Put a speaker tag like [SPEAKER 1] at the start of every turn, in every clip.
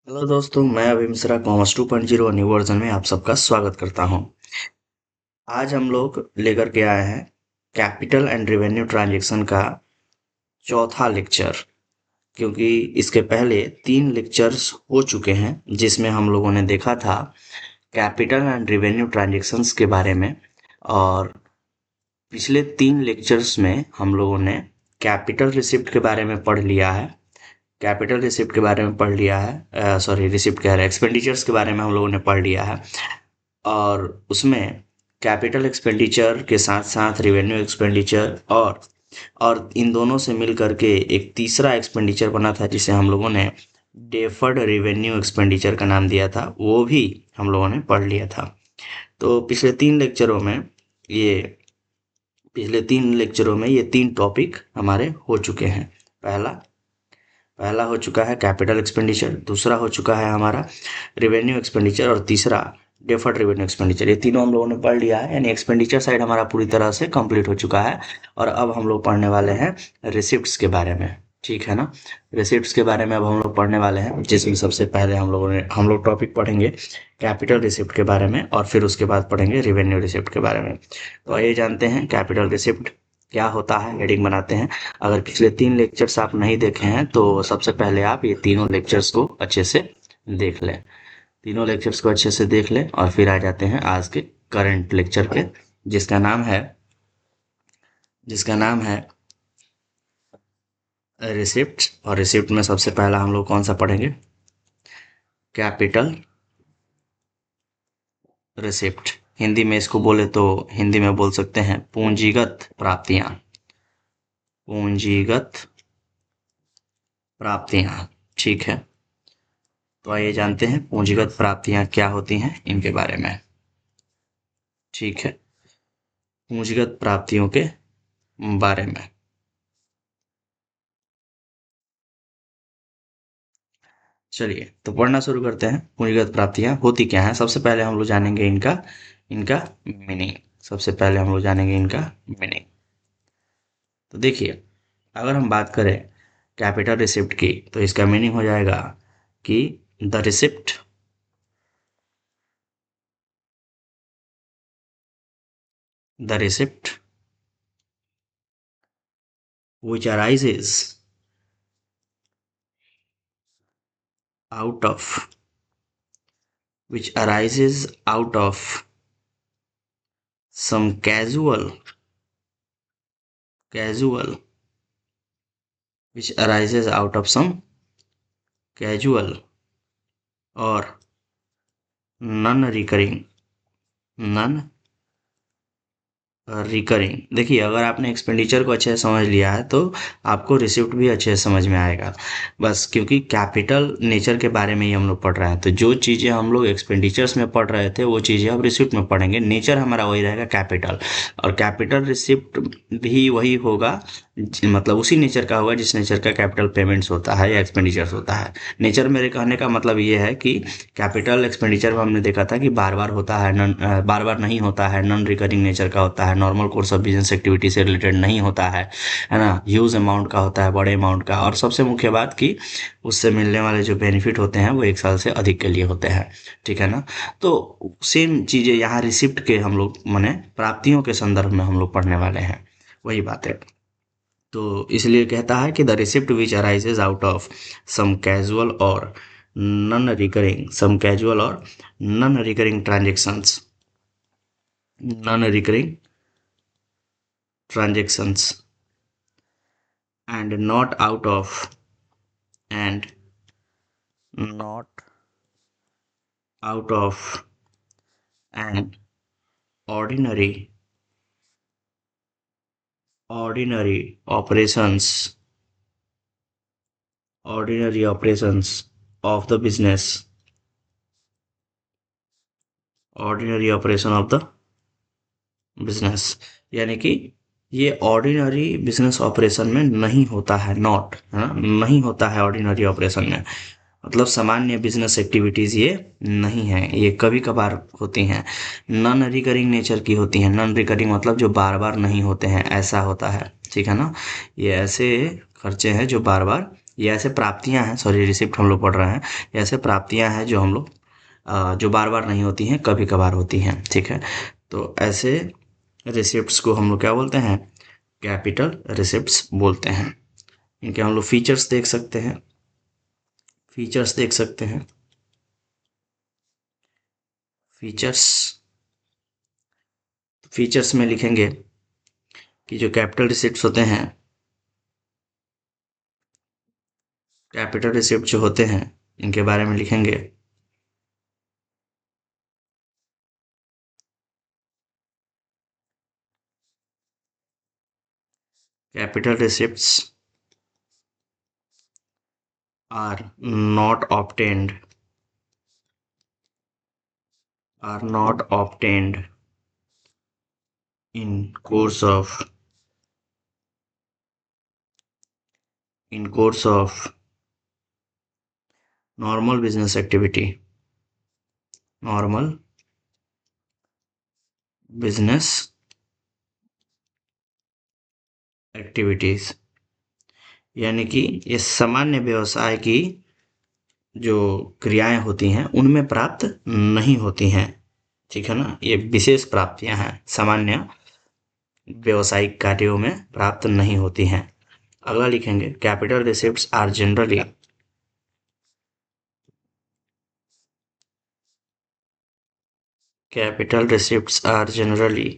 [SPEAKER 1] Hello दोस्तों, मैं अभी मिश्रा कॉमर्स 2.0 न्यू वर्जन में आप सबका स्वागत करता हूं। आज हम लोग लेकर के आए हैं कैपिटल एंड रेवेन्यू ट्रांजैक्शन का चौथा लेक्चर। क्योंकि इसके पहले 3 लेक्चर्स हो चुके हैं जिसमें हम लोगों ने देखा था कैपिटल एंड रेवेन्यू ट्रांजैक्शंस के बारे में। और पिछले 3 लेक्चर्स में हम लोगों ने कैपिटल रिसिप्ट के बारे में पढ़ लिया है। कैपिटल रिसिप्ट के बारे में पढ़ लिया है, सॉरी रिसिप्ट कह रहे हैं, एक्सपेंडिचर्स के बारे में हम लोगों ने पढ़ लिया है। और उसमें कैपिटल एक्सपेंडिचर के साथ साथ रिवेन्यू एक्सपेंडिचर और इन दोनों से मिल करके एक तीसरा एक्सपेंडिचर बना था जिसे हम लोगों ने डेफर्ड रिवेन्यू एक्सपेंडिचर का नाम दिया था, वो भी हम लोगों ने पढ़ लिया था। तो ये पिछले 3 लेक्चरों में ये 3 टॉपिक हमारे हो चुके हैं। पहला पहला हो चुका है कैपिटल एक्सपेंडिचर, दूसरा हो चुका है हमारा रिवेन्यू एक्सपेंडिचर और तीसरा डेफर्ड रेवेन्यू एक्सपेंडिचर। ये तीनों हम लोगों ने पढ़ लिया है, यानी एक्सपेंडिचर साइड हमारा पूरी तरह से कंप्लीट हो चुका है। और अब हम लोग पढ़ने वाले हैं रिसिप्ट्स के बारे में। ठीक है ना। रिसिप्ट्स के बारे में अब हम लोग पढ़ने वाले हैं, जिसमें सबसे पहले हम लोग टॉपिक पढ़ेंगे कैपिटल रिसिप्ट के बारे में और फिर उसके बाद पढ़ेंगे रिवेन्यू रिसिप्ट के बारे में। तो आइए जानते हैं कैपिटल रिसिप्ट क्या होता है, हेडिंग बनाते हैं। अगर पिछले 3 लेक्चर्स आप नहीं देखे हैं तो सबसे पहले आप ये तीनों लेक्चर्स को अच्छे से देख लें। तीनों लेक्चर्स को अच्छे से देख लें और फिर आ जाते हैं आज के करंट लेक्चर पे, जिसका नाम है जिसका नाम है रिसिप्ट। और रिसिप्ट में सबसे पहला हम लोग कौन सा पढ़ेंगे? Capital receipt. हिंदी में इसको बोले तो हिंदी में बोल सकते हैं पूंजीगत प्राप्तियां। पूंजीगत प्राप्तियां। ठीक है। तो आइए जानते हैं पूंजीगत प्राप्तियां क्या होती हैं इनके बारे में। ठीक है। पूंजीगत प्राप्तियों के बारे में चलिए तो पढ़ना शुरू करते हैं। पूंजीगत प्राप्तियां होती क्या हैं, सबसे पहले हम लोग जानेंगे इनका इनका मीनिंग। सबसे पहले हम लोग जानेंगे इनका मीनिंग। तो देखिए, अगर हम बात करें कैपिटल रिसिप्ट की तो इसका मीनिंग हो जाएगा कि the receipt the receipt which arises out of out of some casual which arises out of some casual or non-recurring non recurring. देखिए, अगर आपने एक्सपेंडिचर को अच्छे से समझ लिया है तो आपको रिसिप्ट भी अच्छे से समझ में आएगा। बस क्योंकि कैपिटल नेचर के बारे में ही हम लोग पढ़ रहे हैं, तो जो चीज़ें हम लोग एक्सपेंडिचर्स में पढ़ रहे थे वो चीज़ें अब रिसिप्ट में पढ़ेंगे। नेचर हमारा वही रहेगा कैपिटल, और कैपिटल रिसिप्ट भी वही होगा, मतलब उसी नेचर का होगा जिस नेचर का कैपिटल पेमेंट्स होता है या एक्सपेंडिचर्स होता है। नेचर मेरे कहने का मतलब ये है कि कैपिटल एक्सपेंडिचर में हमने देखा था कि बार बार होता है, बार बार नहीं होता है, नॉन रिकरिंग नेचर का होता है, normal course of business activity से रिलेटेड नहीं होता है ना, ह्यूज अमाउंट का होता है, बड़े अमाउंट का, और सबसे मुख्य बात कि उससे मिलने वाले जो बेनिफिट होते हैं वो 1 साल से अधिक के लिए होते हैं। ठीक है ना। तो सेम चीज़ें यहाँ रिसिप्ट के हम लोग माने प्राप्तियों के संदर्भ में हम लोग पढ़ने वाले हैं, वही बात है। तो इसलिए कहता है कि the receipt which arises out of some casual और non recurring transactions non recurring transactions and not out of and not out of an ordinary ordinary operations ordinary operations of the business ordinary operation of the business. यानी कि ये ordinary business operation में नहीं होता है, not है ना, नहीं होता है ऑर्डिनरी ऑपरेशन में, मतलब सामान्य बिजनेस एक्टिविटीज ये नहीं है, ये कभी कभार होती हैं, नॉन रिकरिंग नेचर की होती हैं। नॉन रिकरिंग मतलब जो बार बार नहीं होते हैं, ऐसा होता है। ठीक है ना। ये ऐसे खर्चे हैं जो बार बार ये ऐसे प्राप्तियां हैं, सॉरी रिसिप्ट हम लोग पढ़ रहे हैं, ये ऐसे प्राप्तियां हैं जो हम लोग जो बार बार नहीं होती हैं, कभी कभार होती हैं, ठीक है। तो ऐसे रिसिप्ट्स को हम लोग क्या बोलते हैं, कैपिटल रिसिप्ट्स बोलते हैं। इनके हम लोग फीचर्स देख सकते हैं, फीचर्स देख सकते हैं, फीचर्स, फीचर्स में लिखेंगे कि जो कैपिटल रिसिप्ट्स होते हैं, कैपिटल रिसिप्ट जो होते हैं, इनके बारे में लिखेंगे capital receipts are not obtained, are not obtained in course of, in course of normal business activity, normal business activities, यानी कि ये सामान्य व्यवसाय की जो क्रियाएं होती हैं उनमें प्राप्त नहीं होती हैं, ठीक है ना। ये विशेष प्राप्तियां हैं, सामान्य व्यवसायिक कार्यों में प्राप्त नहीं होती हैं। अगला लिखेंगे capital receipts are generally, capital receipts are generally,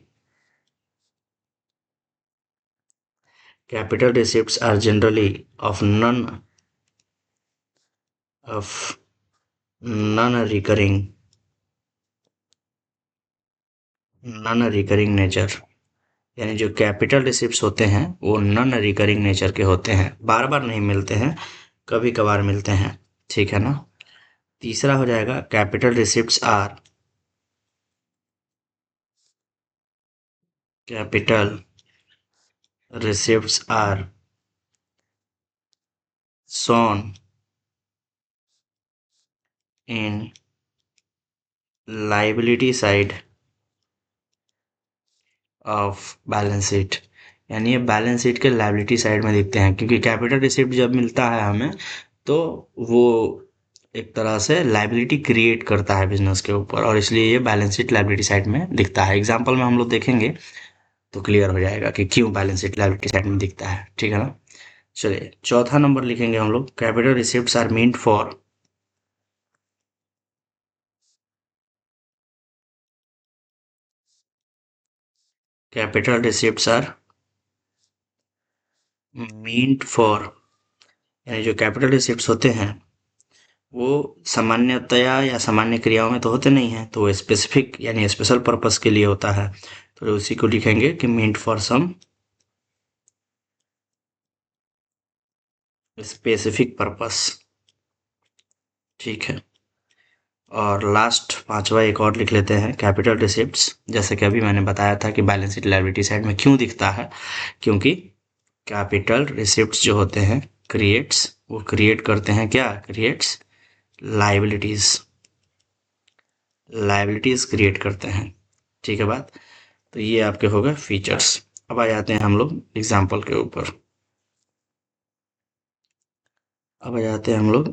[SPEAKER 1] capital receipts are generally of non-recurring, non-recurring nature, यानी जो कैपिटल रिसिप्ट्स होते हैं वो नॉन रिकरिंग नेचर के होते हैं, बार बार नहीं मिलते हैं, कभी कभार मिलते हैं, ठीक है ना। तीसरा हो जाएगा capital receipts are, capital receipts are shown in liability side of balance sheet, यानी ये बैलेंस शीट के लायबिलिटी साइड में दिखते हैं, क्योंकि कैपिटल रिसिप्ट जब मिलता है हमें तो वो एक तरह से लायबिलिटी क्रिएट करता है बिजनेस के ऊपर, और इसलिए ये बैलेंस शीट लायबिलिटी साइड में दिखता है। एग्जाम्पल में हम लोग देखेंगे तो क्लियर हो जाएगा कि क्यों बैलेंस शीट लायबिलिटी साइड में दिखता है, ठीक है ना। चलिए चौथा नंबर लिखेंगे हम लोग capital receipts are meant for, capital receipts are meant for, यानी जो कैपिटल रिसिप्ट्स होते हैं वो सामान्यतया या सामान्य क्रियाओं में तो होते नहीं हैं, तो वो स्पेसिफिक यानी स्पेशल पर्पस के लिए होता है, तो उसी को लिखेंगे कि meant for some specific purpose, ठीक है। और लास्ट पांचवा एक और लिख लेते हैं कैपिटल रिसिप्ट्स, जैसे कि अभी मैंने बताया था कि बैलेंस शीट लायबिलिटी साइड में क्यों दिखता है, क्योंकि कैपिटल रिसिप्ट्स जो होते हैं क्रिएट्स, वो क्रिएट करते हैं क्या, क्रिएट्स लायबिलिटीज, लायबिलिटीज क्रिएट करते हैं, ठीक है बात। तो ये आपके हो गए फीचर्स। अब आ जाते हैं हम लोग एग्जाम्पल के ऊपर, अब आ जाते हैं हम लोग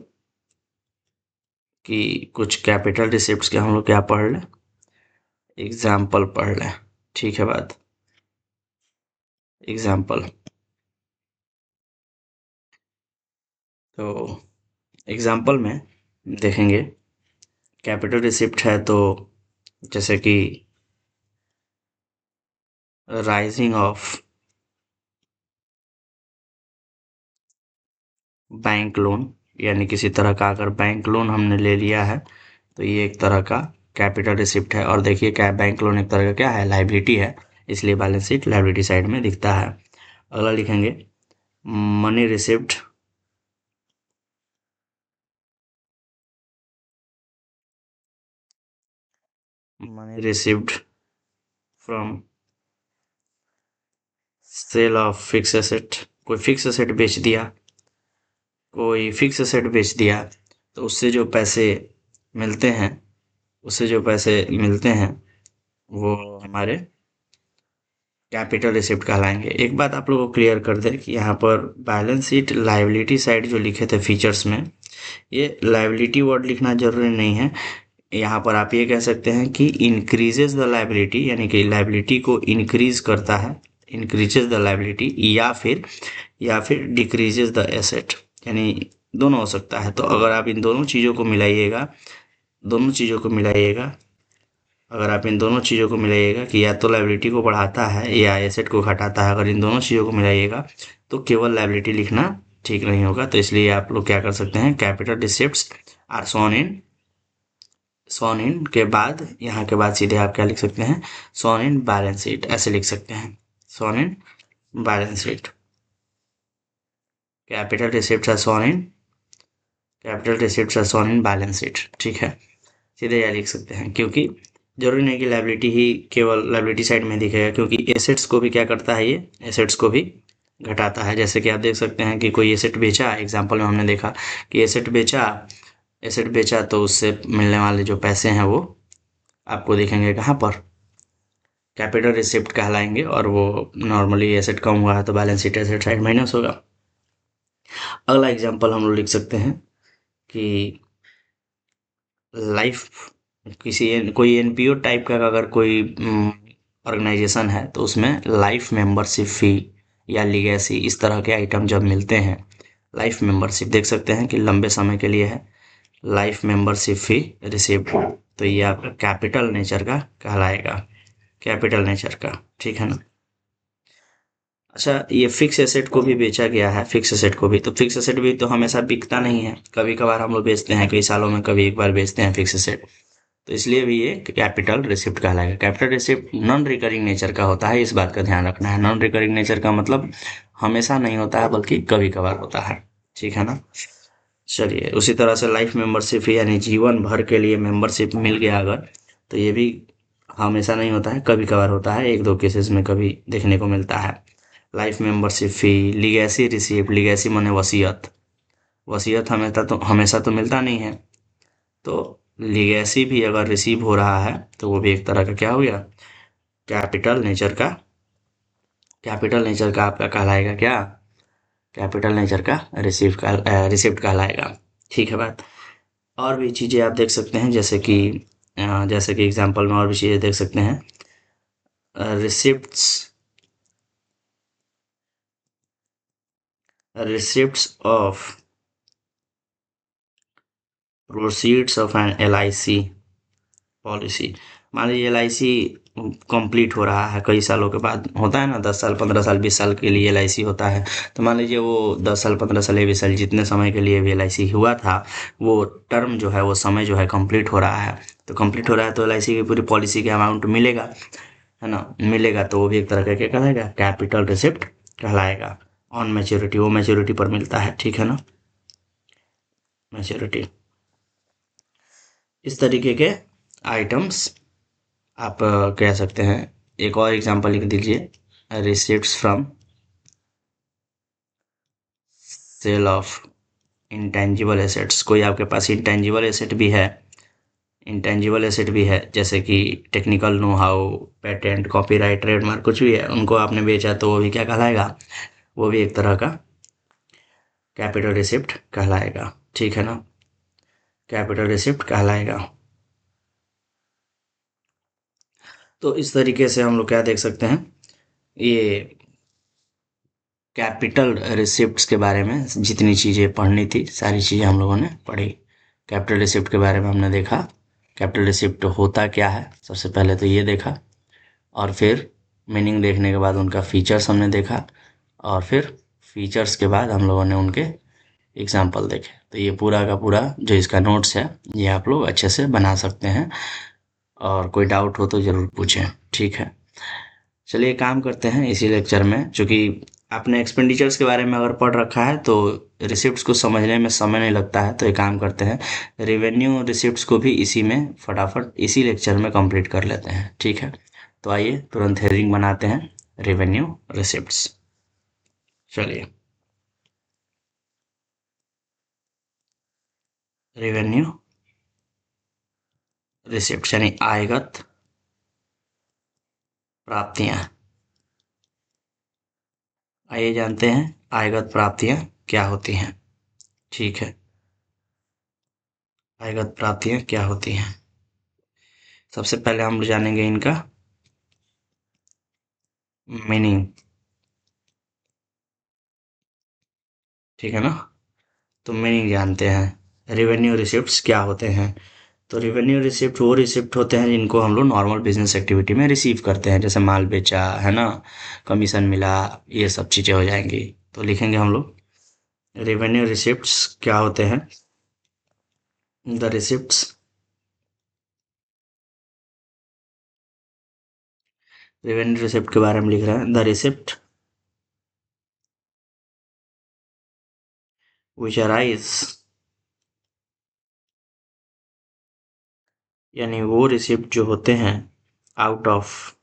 [SPEAKER 1] कि कुछ कैपिटल रिसिप्ट्स के हम लोग क्या पढ़ लें, एग्जाम्पल पढ़ लें, ठीक है बात। एग्जाम्पल, तो एग्जाम्पल में देखेंगे कैपिटल रिसिप्ट है तो जैसे कि राइजिंग ऑफ बैंक लोन, यानी किसी तरह का अगर बैंक लोन हमने ले लिया है तो ये एक तरह का कैपिटल रिसिप्ट है, और देखिए क्या बैंक लोन एक तरह का क्या है, लाइबिलिटी है, इसलिए बैलेंस शीट लाइबिलिटी साइड में दिखता है। अगला लिखेंगे money receipt, money receipt from sale of fix asset, कोई फिक्स एसेट बेच दिया, कोई फिक्स एसेट बेच दिया, तो उससे जो पैसे मिलते हैं, उससे जो पैसे मिलते हैं वो हमारे कैपिटल रिसिप्ट कहलाएंगे। एक बात आप लोगों को क्लियर कर दें कि यहाँ पर बैलेंस शीट लायबिलिटी साइड जो लिखे थे फीचर्स में, ये लायबिलिटी वर्ड लिखना जरूरी नहीं है। यहाँ पर आप ये कह सकते हैं कि इंक्रीजेज द लायबिलिटी, यानी कि लायबिलिटी को इंक्रीज करता है, इंक्रीजेज द लायबिलिटी, या फिर डिक्रीजेज द एसेट, यानी दोनों हो सकता है। तो अगर आप इन दोनों चीज़ों को मिलाइएगा, दोनों चीज़ों को मिलाइएगा, अगर आप इन दोनों चीज़ों को मिलाइएगा कि या तो लायबिलिटी को बढ़ाता है या एसेट को घटाता है, अगर इन दोनों चीज़ों को मिलाइएगा तो केवल लायबिलिटी लिखना ठीक नहीं होगा। तो इसलिए आप लोग क्या कर सकते हैं, कैपिटल रिसिप्ट्स आर सोन इन के बाद, यहाँ के बाद सीधे आप क्या लिख सकते हैं, सोन इन बैलेंस शीट, ऐसे लिख सकते हैं, shown in balance sheet. Capital receipts are shown in capital receipts are shown in balance sheet, ठीक है। सीधे यह लिख सकते हैं, क्योंकि जरूरी नहीं कि लायबिलिटी ही केवल लायबिलिटी साइड में दिखेगा, क्योंकि एसेट्स को भी क्या करता है, ये एसेट्स को भी घटाता है। जैसे कि आप देख सकते हैं कि कोई एसेट बेचा, एग्जांपल में हमने देखा कि एसेट बेचा तो उससे मिलने वाले जो पैसे हैं वो आपको दिखेंगे कहाँ पर, कैपिटल रिसिप्ट कहलाएंगे। और वो नॉर्मली एसेट कम हुआ है तो balance sheet asset side minus होगा। अगला एग्जांपल हम लोग लिख सकते हैं कि लाइफ, कोई एनपीओ टाइप का अगर कोई ऑर्गेनाइजेशन है तो उसमें लाइफ मेंबरशिप फी या लीगेसी, इस तरह के आइटम जब मिलते हैं, लाइफ मेंबरशिप देख सकते हैं कि लंबे समय के लिए है, लाइफ मेंबरशिप फी रिसिप्ट, तो ये आपका कैपिटल नेचर का कहलाएगा, कैपिटल नेचर का, ठीक है ना। अच्छा, ये फिक्स एसेट को भी बेचा गया है, फिक्स एसेट को भी, तो फिक्स एसेट भी तो हमेशा बिकता नहीं है, कभी कभार हम लोग बेचते हैं, कई सालों में कभी एक बार बेचते हैं फिक्स एसेट, तो इसलिए भी ये कैपिटल रिसिप्ट कहलाएगा। Capital receipt non recurring nature का होता है, इस बात का ध्यान रखना है। नॉन रिकरिंग नेचर का मतलब हमेशा नहीं होता है, बल्कि कभी कभार होता है, ठीक है ना। चलिए, उसी तरह से लाइफ मेंबरशिप यानी जीवन भर के लिए मेंबरशिप मिल गया अगर, तो ये भी हमेशा नहीं होता है, कभी कभार होता है, एक दो केसेस में कभी देखने को मिलता है। Life membership fee, legacy receipt, legacy माने वसीयत, वसीयत हमेशा तो मिलता नहीं है, तो लीगेसी भी अगर रिसीव हो रहा है तो वो भी एक तरह का क्या हो गया, कैपिटल नेचर का, कैपिटल नेचर का आपका कहलाएगा क्या, कैपिटल नेचर का रिसिप्ट कहलाएगा, ठीक है बात। और भी चीज़ें आप देख सकते हैं, जैसे कि एग्जांपल में और भी चीज़ें देख सकते हैं, receipts receipts of proceeds of an LIC policy. मान लीजिए LIC कंप्लीट हो रहा है कई सालों के बाद, होता है ना, 10 साल 15 साल 20 साल के लिए LIC होता है, तो मान लीजिए वो 10 साल 15 साल या 20 साल जितने समय के लिए भी LIC हुआ था, वो टर्म जो है, वो समय जो है कंप्लीट हो रहा है, तो कंप्लीट हो रहा है तो LIC की पूरी पॉलिसी का अमाउंट मिलेगा, है ना, मिलेगा, तो वो भी एक तरह का क्या कहलाएगा, कैपिटल रिसिप्ट कहलाएगा। ऑन मैच्योरिटी, वो मैच्योरिटी पर मिलता है, ठीक है ना, मैच्योरिटी। इस तरीके के आइटम्स आप कह सकते हैं। एक और एग्जांपल लिख दीजिए, receipts from sale of intangible assets. कोई आपके पास इंटेंजिबल एसेट भी है, जैसे कि technical know how, patent, copyright, trademark, कुछ भी है, उनको आपने बेचा तो वो भी क्या कहलाएगा, वो भी एक तरह का कैपिटल रिसिप्ट कहलाएगा, ठीक है ना, कैपिटल रिसिप्ट कहलाएगा। तो इस तरीके से हम लोग क्या देख सकते हैं, ये कैपिटल रिसिप्ट्स के बारे में जितनी चीज़ें पढ़नी थी सारी चीज़ें हम लोगों ने पढ़ी। कैपिटल रिसिप्ट के बारे में हमने देखा, कैपिटल रिसिप्ट होता क्या है, सबसे पहले तो ये देखा, और फिर मीनिंग देखने के बाद उनका फीचर्स हमने देखा, और फिर फीचर्स के बाद हम लोगों ने उनके एग्जाम्पल देखे। तो ये पूरा का पूरा जो इसका नोट्स है, ये आप लोग अच्छे से बना सकते हैं, और कोई डाउट हो तो ज़रूर पूछें, ठीक है। चलिए काम करते हैं इसी लेक्चर में, चूँकि आपने एक्सपेंडिचर्स के बारे में अगर पढ़ रखा है तो रिसिप्ट्स को समझने में समय नहीं लगता है, तो एक काम करते हैं, रेवेन्यू रिसिप्ट्स को भी इसी में फटाफट इसी लेक्चर में कंप्लीट कर लेते हैं, ठीक है। तो आइए तुरंत हेडिंग बनाते हैं, रेवेन्यू रिसिप्ट्स। चलिए, रेवेन्यू रिसिप्ट्स यानी आयगत प्राप्तियां, आइए जानते हैं आयगत प्राप्तियां क्या होती हैं। ठीक है, आयगत प्राप्तियां क्या होती हैं। सबसे पहले हम जानेंगे इनका मीनिंग। ठीक है ना, तो मीनिंग जानते हैं। रेवेन्यू रिसिप्ट्स क्या होते हैं। तो रेवेन्यू रिसिप्ट वो रिसिप्ट होते हैं जिनको हम लोग नॉर्मल बिजनेस एक्टिविटी में रिसीव करते हैं, जैसे माल बेचा है ना, कमीशन मिला, ये सब चीज़ें हो जाएंगी। तो लिखेंगे हम लोग रेवेन्यू रिसिप्ट्स क्या होते हैं। द रिसिप्ट्स, रेवेन्यू रिसिप्ट के बारे में लिख रहे हैं। द रिसिप्ट विच अराइज, यानी वो रिसिप्ट जो होते हैं out of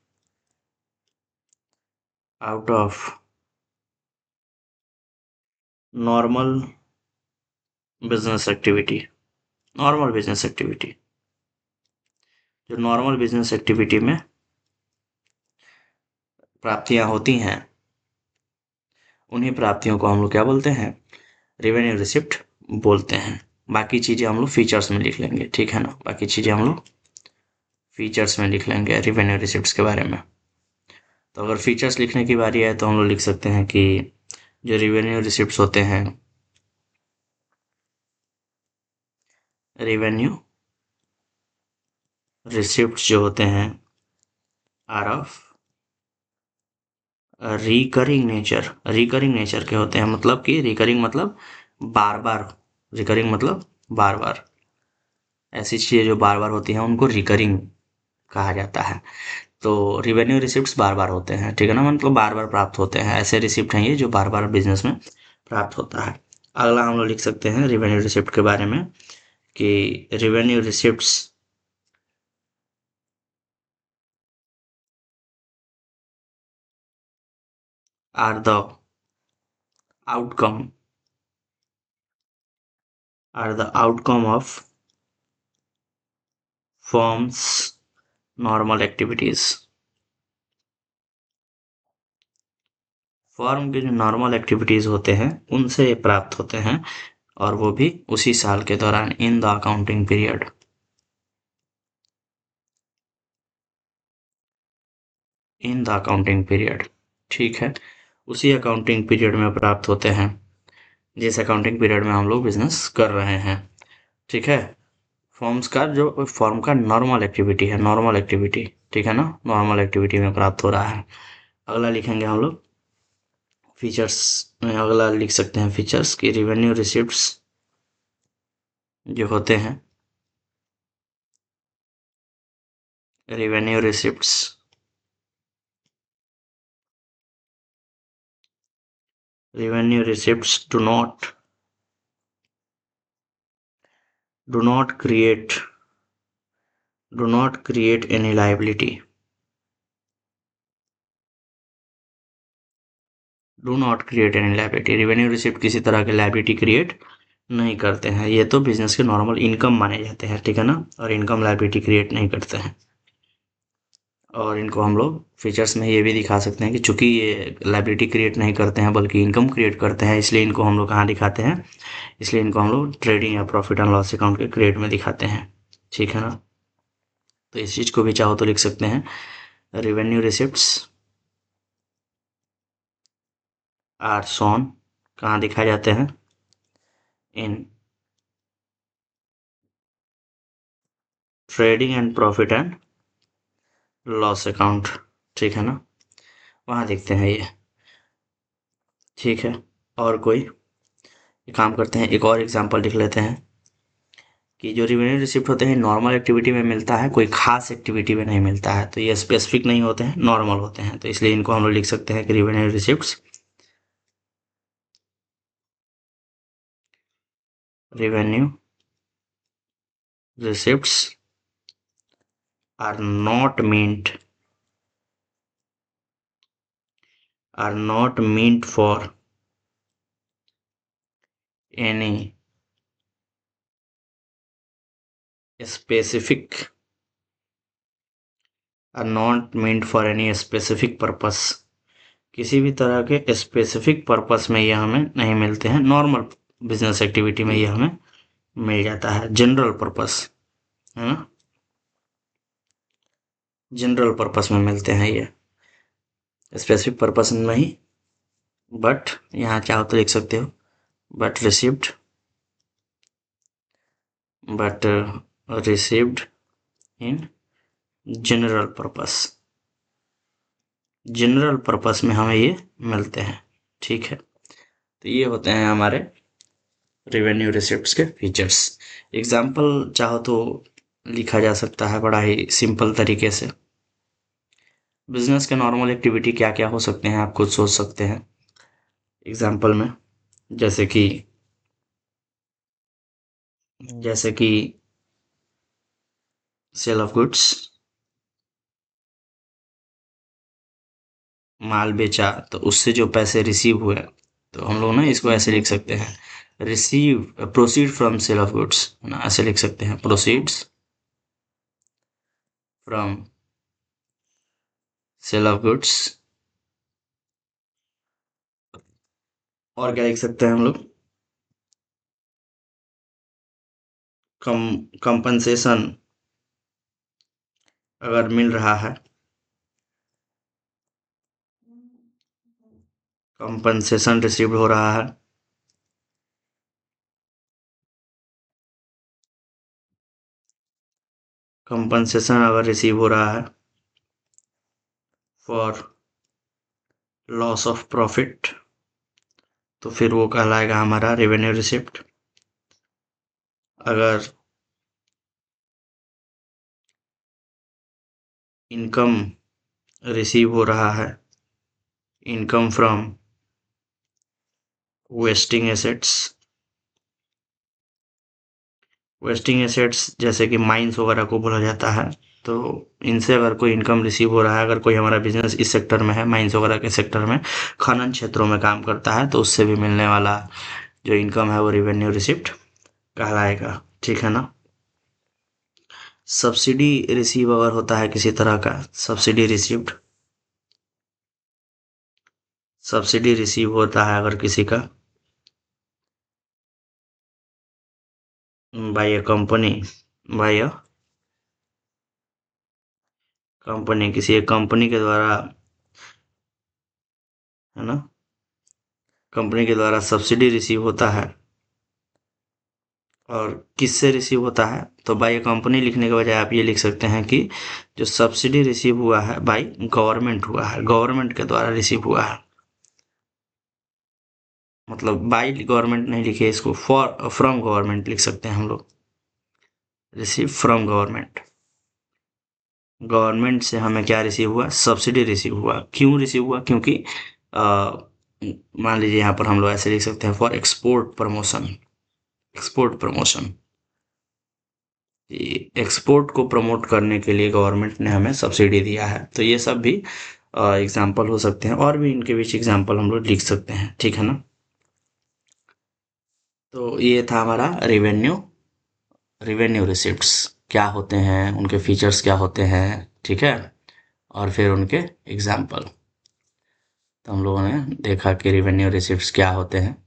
[SPEAKER 1] out of normal business activity. Normal business activity, जो नॉर्मल बिजनेस एक्टिविटी में प्राप्तियां होती हैं, उन्हीं प्राप्तियों को हम लोग क्या बोलते हैं, रेवेन्यू रिसिप्ट बोलते हैं। बाकी चीज़ें हम लोग फीचर्स में लिख लेंगे, ठीक है ना, बाकी चीज़ें हम लोग फीचर्स में लिख लेंगे रेवेन्यू रिसिप्ट्स के बारे में। तो अगर फीचर्स लिखने की बारी है तो हम लोग लिख सकते हैं कि जो रेवेन्यू रिसिप्ट्स होते हैं, रेवेन्यू रिसिप्ट्स जो होते हैं आर ऑफ रिकरिंग नेचर के होते हैं। मतलब कि रिकरिंग मतलब बार बार, रिकरिंग मतलब बार बार, ऐसी चीज़ें जो बार बार होती हैं उनको रिकरिंग कहा जाता है। तो रेवेन्यू रिसिप्ट्स बार बार होते हैं, ठीक है ना, मतलब बार बार प्राप्त होते हैं, ऐसे रिसिप्ट हैं ये जो बार बार बिजनेस में प्राप्त होता है। अगला हम लोग लिख सकते हैं रेवेन्यू रिसिप्ट के बारे में कि revenue receipts are the outcome of firms normal activities. Firm के जो नॉर्मल एक्टिविटीज होते हैं उनसे ये प्राप्त होते हैं, और वो भी उसी साल के दौरान in the accounting period. In the accounting period, ठीक है, उसी अकाउंटिंग पीरियड में प्राप्त होते हैं जिस अकाउंटिंग पीरियड में हम लोग बिजनेस कर रहे हैं। ठीक है, फॉर्म्स का जो फॉर्म का नॉर्मल एक्टिविटी है, नॉर्मल एक्टिविटी, ठीक है ना, नॉर्मल एक्टिविटी में प्राप्त हो रहा है। अगला लिखेंगे हम लोग फीचर्स में, अगला लिख सकते हैं फीचर्स की रेवेन्यू रिसिप्ट्स जो होते हैं, revenue receipts revenue receipts do not create any liability, revenue receipt किसी तरह के लाइबिलिटी क्रिएट नहीं करते हैं। ये तो बिजनेस के नॉर्मल इनकम माने जाते हैं, ठीक है ना, और इनकम लाइबिलिटी क्रिएट नहीं करते हैं। और इनको हम लोग फीचर्स में ये भी दिखा सकते हैं कि चूंकि ये लाइबिलिटी क्रिएट नहीं करते हैं बल्कि इनकम क्रिएट करते हैं, इसलिए इनको हम लोग कहाँ दिखाते हैं, इसलिए इनको हम लोग ट्रेडिंग या प्रॉफिट एंड लॉस अकाउंट के क्रिएट में दिखाते हैं, ठीक है ना। तो इस चीज़ को भी चाहो तो लिख सकते हैं रेवेन्यू रिसिप्ट्स आर शोन, कहाँ दिखाए जाते हैं, in trading and profit and loss account, ठीक है ना, वहाँ देखते हैं ये, ठीक है। और कोई काम करते हैं, एक और एग्जांपल लिख लेते हैं कि जो रेवेन्यू रिसिप्ट होते हैं नॉर्मल एक्टिविटी में मिलता है, कोई खास एक्टिविटी में नहीं मिलता है, तो ये स्पेसिफिक नहीं होते हैं, नॉर्मल होते हैं, तो इसलिए इनको हम लोग लिख सकते हैं कि revenue receipts revenue receipts are not meant for any specific purpose, किसी भी तरह के स्पेसिफिक पर्पस में ये हमें नहीं मिलते हैं, नॉर्मल बिजनेस एक्टिविटी में ये हमें मिल जाता है, जनरल पर्पस, है ना, जनरल पर्पस में मिलते हैं ये, स्पेसिफिक पर्पस में नहीं। बट यहाँ चाहो तो लिख सकते हो, but received, but received in general purpose, general purpose में हमें ये मिलते हैं, ठीक है। तो ये होते हैं हमारे रेवेन्यू रिसिप्ट्स के फीचर्स। एग्जाम्पल चाहो तो लिखा जा सकता है बड़ा ही सिंपल तरीके से। बिजनेस के नॉर्मल एक्टिविटी क्या क्या हो सकते हैं आप खुद सोच सकते हैं एग्जाम्पल में, जैसे कि सेल ऑफ गुड्स, माल बेचा तो उससे जो पैसे रिसीव हुए, तो हम लोग ना इसको ऐसे लिख सकते हैं, receive proceed from sale of goods, है ना, ऐसे लिख सकते हैं, proceeds from sale of goods. और क्या लिख सकते हैं हम लोग, कंपनसेशन अगर मिल रहा है, कंपनसेशन रिसीव हो रहा है, कंपनसेशन अगर रिसीव हो रहा है फॉर लॉस ऑफ प्रॉफिट, तो फिर वो कहलाएगा हमारा रेवेन्यू रिसिप्ट। अगर इनकम रिसीव हो रहा है, income from wasting assets, wasting assets जैसे कि माइंस वगैरह को बोला जाता है, तो इनसे अगर कोई इनकम रिसीव हो रहा है, अगर कोई हमारा बिजनेस इस सेक्टर में है, माइंस वगैरह के सेक्टर में, खनन क्षेत्रों में काम करता है, तो उससे भी मिलने वाला जो इनकम है वो रेवेन्यू रिसिप्ट कहलाएगा, ठीक है ना। सब्सिडी रिसीव अगर होता है किसी तरह का, सब्सिडी रिसीव्ड, सब्सिडी रिसीव होता है अगर किसी का buy a company, buy a company, किसी एक कंपनी के द्वारा, है ना, कंपनी के द्वारा सब्सिडी रिसीव होता है, और किससे रिसीव होता है, तो बाय कंपनी लिखने के बजाय आप ये लिख सकते हैं कि जो सब्सिडी रिसीव हुआ है बाय गवर्नमेंट हुआ है, गवर्नमेंट के द्वारा रिसीव हुआ है, मतलब बाय गवर्नमेंट नहीं लिखे इसको, फॉर फ्रॉम गवर्नमेंट लिख सकते हैं हम लोग, रिसीव फ्रॉम गवर्नमेंट, गवर्नमेंट से हमें क्या रिसीव हुआ, सब्सिडी रिसीव हुआ। क्यों रिसीव हुआ, क्योंकि अ, मान लीजिए यहाँ पर हम लोग ऐसे लिख सकते हैं, for export promotion, export promotion, export को प्रमोट करने के लिए गवर्नमेंट ने हमें सब्सिडी दिया है। तो ये सब भी एग्जाम्पल हो सकते हैं, और भी इनके बीच एग्जाम्पल हम लोग लिख सकते हैं, ठीक है ना। तो ये था हमारा रेवेन्यू, रेवेन्यू रिसिप्ट्स क्या होते हैं, उनके फीचर्स क्या होते हैं, ठीक है, और फिर उनके एग्जाम्पल। तो हम लोगों ने देखा कि रेवेन्यू रिसिप्ट्स क्या होते हैं,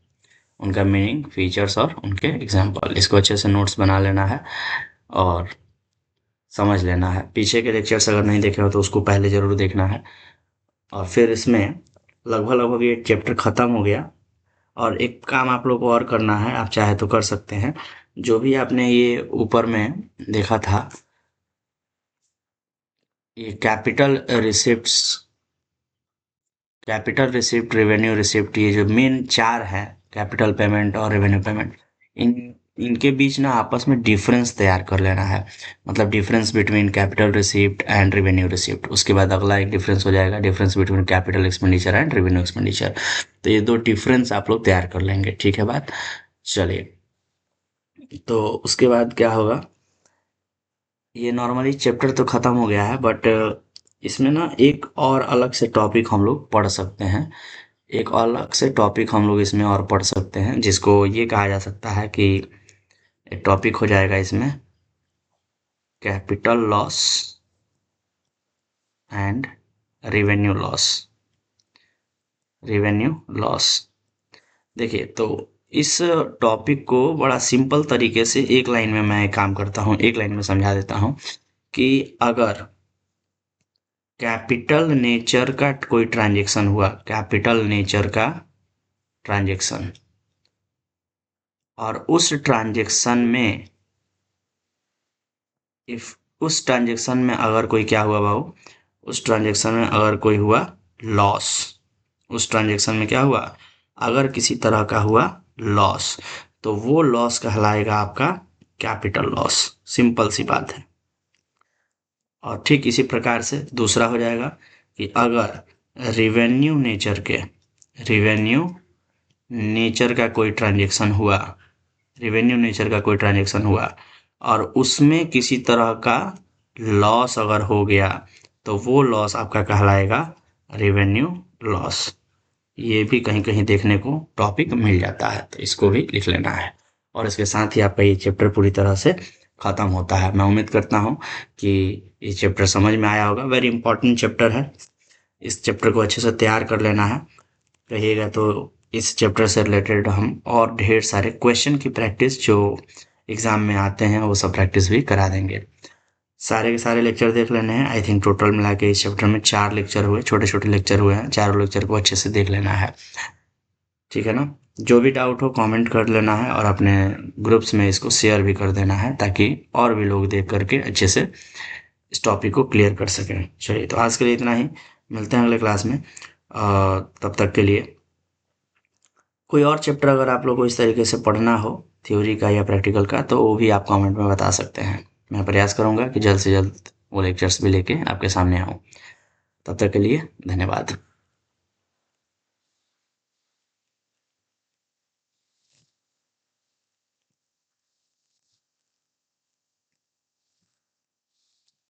[SPEAKER 1] उनका मीनिंग, फीचर्स और उनके एग्जाम्पल। इसको अच्छे से नोट्स बना लेना है और समझ लेना है। पीछे के लेक्चर्स अगर नहीं देखे हो तो उसको पहले ज़रूर देखना है। और फिर इसमें लगभग लगभग ये चैप्टर ख़त्म हो गया, और एक काम आप लोग को और करना है, आप चाहे तो कर सकते हैं। जो भी आपने ये ऊपर में देखा था, ये कैपिटल रिसिप्ट, रेवेन्यू रिसिप्ट, ये जो मेन चार हैं, कैपिटल पेमेंट और रेवेन्यू पेमेंट, इन इनके बीच ना आपस में डिफरेंस तैयार कर लेना है, मतलब difference between capital receipt and revenue receipt. उसके बाद अगला एक डिफरेंस हो जाएगा, difference between capital expenditure and revenue expenditure. तो ये दो डिफरेंस आप लोग तैयार कर लेंगे, ठीक है बात। चलिए, तो उसके बाद क्या होगा, ये नॉर्मली चैप्टर तो ख़त्म हो गया है, बट इसमें ना एक और अलग से टॉपिक हम लोग पढ़ सकते हैं, एक अलग से टॉपिक हम लोग इसमें और पढ़ सकते हैं, जिसको ये कहा जा सकता है कि एक टॉपिक हो जाएगा इसमें, capital loss and revenue loss, revenue loss. देखिए, तो इस टॉपिक को बड़ा सिंपल तरीके से एक लाइन में मैं काम करता हूँ, एक लाइन में समझा देता हूँ कि अगर कैपिटल नेचर का कोई ट्रांजैक्शन हुआ, कैपिटल नेचर का ट्रांजैक्शन, और उस ट्रांजैक्शन में इफ उस ट्रांजैक्शन में अगर कोई क्या हुआ बाबू, उस ट्रांजैक्शन में अगर कोई हुआ लॉस, उस ट्रांजैक्शन में क्या हुआ, अगर किसी तरह का हुआ लॉस, तो वो लॉस कहलाएगा आपका कैपिटल लॉस। सिंपल सी बात है। और ठीक इसी प्रकार से दूसरा हो जाएगा कि अगर रिवेन्यू नेचर के, रिवेन्यू नेचर का कोई ट्रांजैक्शन हुआ, रिवेन्यू नेचर का कोई ट्रांजैक्शन हुआ और उसमें किसी तरह का लॉस अगर हो गया, तो वो लॉस आपका कहलाएगा रेवेन्यू लॉस। ये भी कहीं कहीं देखने को टॉपिक मिल जाता है, तो इसको भी लिख लेना है। और इसके साथ ही आपका ये चैप्टर पूरी तरह से ख़त्म होता है। मैं उम्मीद करता हूँ कि ये चैप्टर समझ में आया होगा। वेरी इंपॉर्टेंट चैप्टर है, इस चैप्टर को अच्छे से तैयार कर लेना है। रहिएगा तो इस चैप्टर से रिलेटेड हम और ढेर सारे क्वेश्चन की प्रैक्टिस जो एग्ज़ाम में आते हैं वो सब प्रैक्टिस भी करा देंगे। सारे के सारे लेक्चर देख लेने हैं। आई थिंक टोटल मिला के इस चैप्टर में 4 लेक्चर हुए, छोटे छोटे लेक्चर हुए हैं। चारों लेक्चर को अच्छे से देख लेना है, ठीक है ना। जो भी डाउट हो कमेंट कर लेना है और अपने ग्रुप्स में इसको शेयर भी कर देना है, ताकि और भी लोग देख करके अच्छे से इस टॉपिक को क्लियर कर सकें। चलिए, तो आज के लिए इतना ही, मिलते हैं अगले क्लास में। तब तक के लिए कोई और चैप्टर अगर आप लोग को इस तरीके से पढ़ना हो, थ्योरी का या प्रैक्टिकल का, तो वो भी आप कमेंट में बता सकते हैं। मैं प्रयास करूंगा कि जल्द से जल्द वो लेक्चर्स भी लेके आपके सामने आऊँ। तब तक के लिए धन्यवाद।